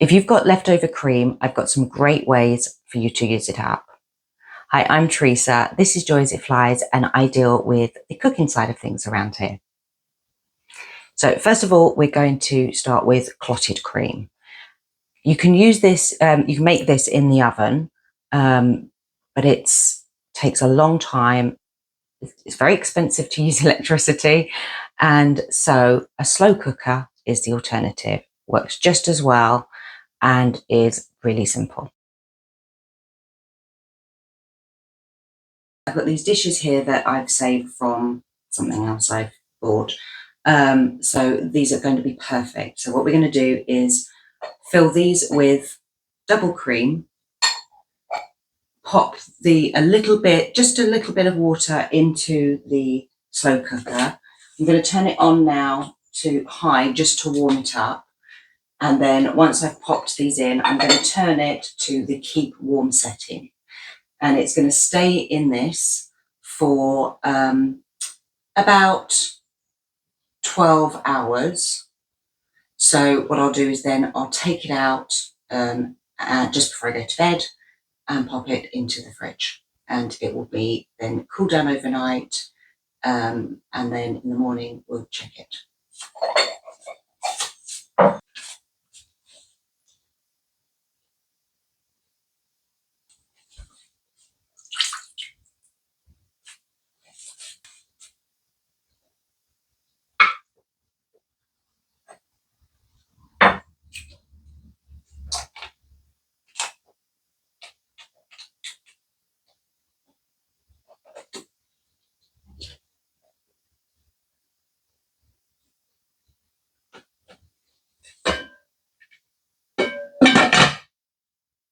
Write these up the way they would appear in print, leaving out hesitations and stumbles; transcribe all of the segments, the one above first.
If you've got leftover cream, I've got some great ways for you to use it up. Hi, I'm Teresa. This is Joy As It Flies, and I deal with the cooking side of things around here. So first of all, we're going to start with clotted cream. You can use this, you can make this in the oven, but it takes a long time. It's very expensive to use electricity. And so a slow cooker is the alternative. Works just as well and is really simple. I've got these dishes here that I've saved from something else I've bought. So these are going to be perfect. So what we're going to do is fill these with double cream, pop just a little bit of water into the slow cooker. I'm going to turn it on now to high just to warm it up. And then once I've popped these in, I'm going to turn it to the keep warm setting. And it's going to stay in this for about 12 hours. So what I'll do is then I'll take it out just before I go to bed and pop it into the fridge. And it will be then cool down overnight. And then in the morning, we'll check it.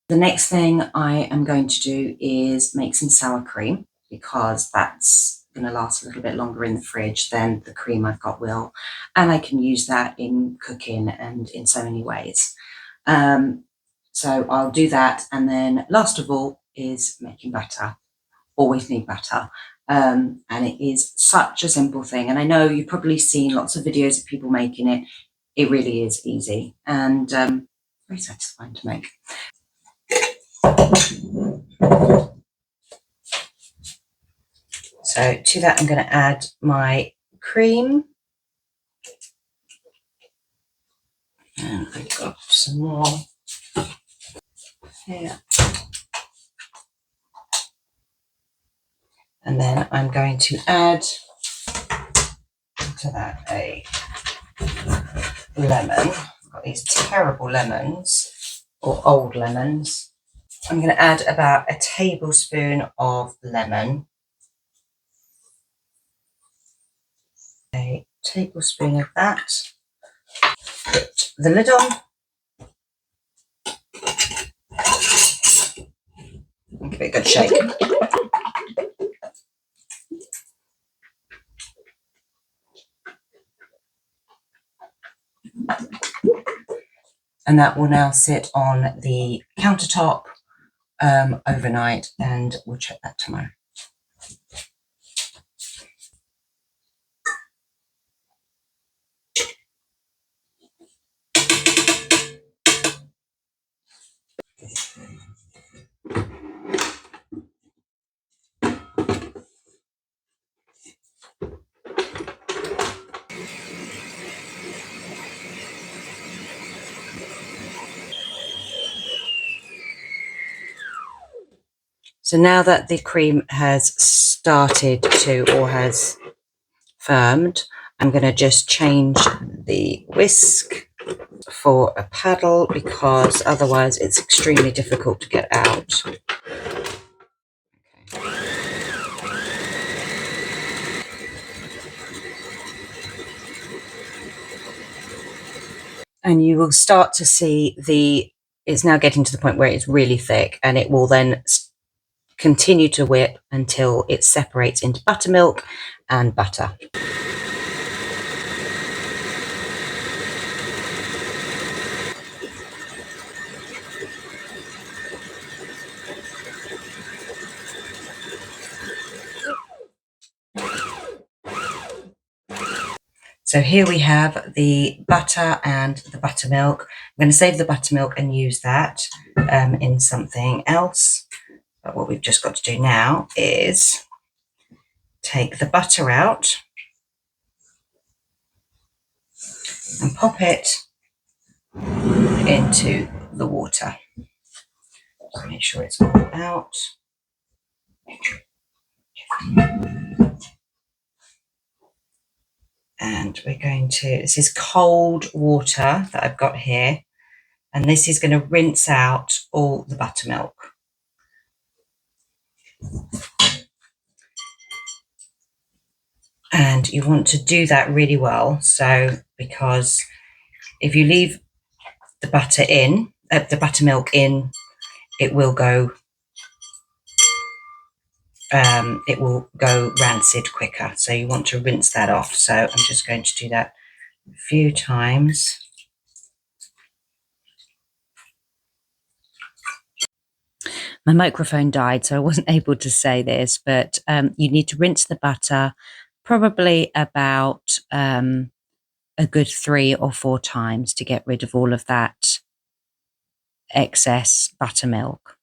The next thing I am going to do is make some sour cream, because that's going to last a little bit longer in the fridge than the cream I've got will. And I can use that in cooking and in so many ways. So I'll do that. And then last of all is making butter. Always need butter. And it is such a simple thing. And I know you've probably seen lots of videos of people making it. It really is easy and very satisfying to make. So to that, I'm going to add my cream. And I've got some more here. And then I'm going to add to that a lemon. I've got these terrible lemons, or old lemons. I'm going to add about a tablespoon of lemon. A tablespoon of that. Put the lid on. And give it a good shake. And that will now sit on the countertop overnight, and we'll check that tomorrow. So now that the cream has started to, or has firmed, I'm going to just change the whisk for a paddle, because otherwise it's extremely difficult to get out. And you will start to see it's now getting to the point where it's really thick, and it will then continue to whip until it separates into buttermilk and butter. So here we have the butter and the buttermilk. going to save the buttermilk and use that in something else. But what we've just got to do now is take the butter out and pop it into the water. So make sure it's all out. And we're going to, this is cold water that I've got here, and this is going to rinse out all the buttermilk. And you want to do that really well, so because if you leave the butter in, the buttermilk in, it will go rancid quicker. So you want to rinse that off. So I'm just going to do that a few times. My microphone died, so I wasn't able to say this, but you need to rinse the butter probably about a good 3 or 4 times to get rid of all of that excess buttermilk.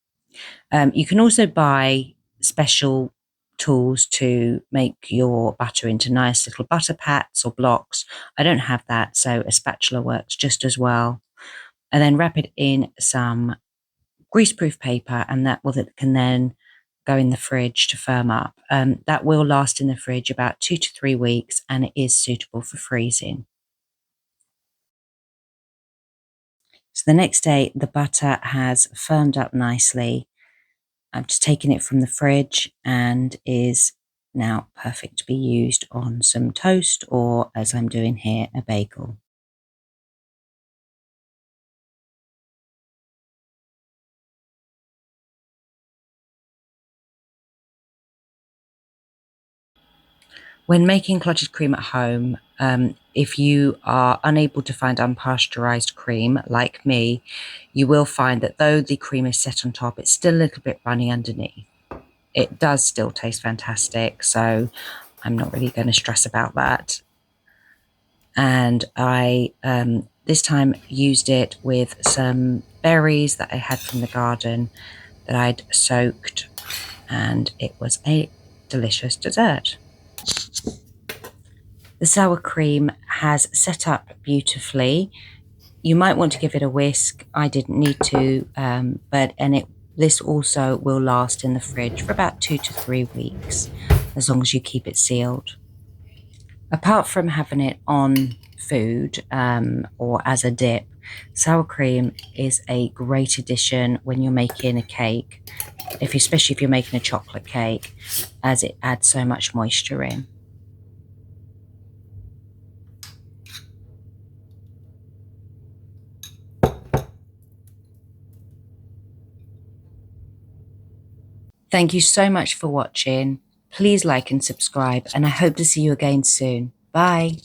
You can also buy special tools to make your butter into nice little butter pats or blocks. I don't have that, so a spatula works just as well. And then wrap it in some greaseproof paper, and that can then go in the fridge to firm up. That will last in the fridge about 2 to 3 weeks, and it is suitable for freezing. So the next day, the butter has firmed up nicely. I've just taken it from the fridge and is now perfect to be used on some toast, or as I'm doing here, a bagel. When making clotted cream at home, if you are unable to find unpasteurized cream, like me, you will find that though the cream is set on top, it's still a little bit runny underneath. It does still taste fantastic, so I'm not really going to stress about that. And I this time used it with some berries that I had from the garden that I'd soaked, and it was a delicious dessert. The sour cream has set up beautifully. You might want to give it a whisk. I didn't need to, this also will last in the fridge for about 2 to 3 weeks, as long as you keep it sealed. Apart from having it on food or as a dip, sour cream is a great addition when you're making a cake, especially if you're making a chocolate cake, as it adds so much moisture in. Thank you so much for watching. Please like and subscribe, and I hope to see you again soon. Bye.